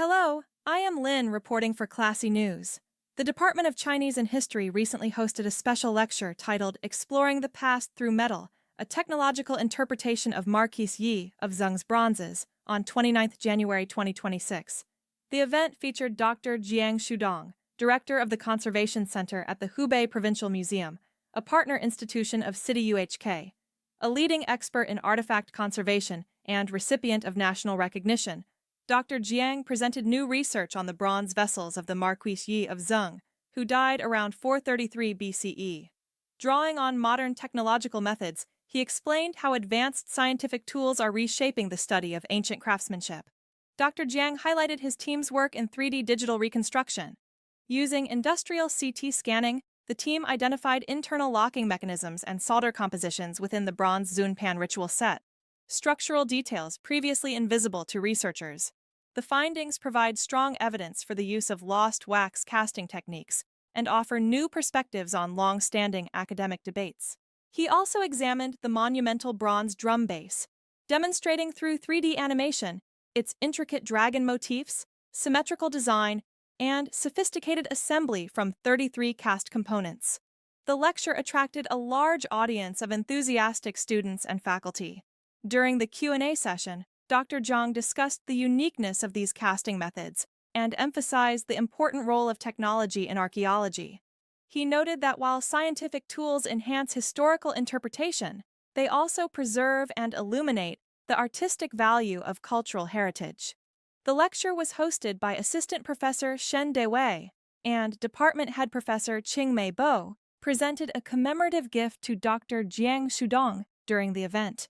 Hello, I am Lin reporting for Classy News. The Department of Chinese and History recently hosted a special lecture titled Exploring the Past Through Metal, a technological interpretation of Marquis Yi of Zeng's bronzes, on 29 January 2026. The event featured Dr. JIANG Xudong, director of the Conservation Center at the Hubei Provincial Museum, a partner institution of CityUHK, a leading expert in artifact conservation and recipient of national recognition. Dr. Jiang presented new research on the bronze vessels of the Marquis Yi of Zeng, who died around 433 BCE. Drawing on modern technological methods, he explained how advanced scientific tools are reshaping the study of ancient craftsmanship. Dr. Jiang highlighted his team's work in 3D digital reconstruction. Using industrial CT scanning, the team identified internal locking mechanisms and solder compositions within the bronze Zunpan ritual set, structural details previously invisible to researchers. The findings provide strong evidence for the use of lost wax casting techniques and offer new perspectives on long-standing academic debates. He also examined the monumental bronze drum base, demonstrating through 3D animation its intricate dragon motifs, symmetrical design, and sophisticated assembly from 33 cast components. The lecture attracted a large audience of enthusiastic students and faculty. During the Q&A session, Dr. Zhang discussed the uniqueness of these casting methods and emphasized the important role of technology in archaeology. He noted that while scientific tools enhance historical interpretation, they also preserve and illuminate the artistic value of cultural heritage. The lecture was hosted by Assistant Professor Shen Dewei, and Department Head Professor Qingmei Bo presented a commemorative gift to Dr. JIANG Xudong during the event.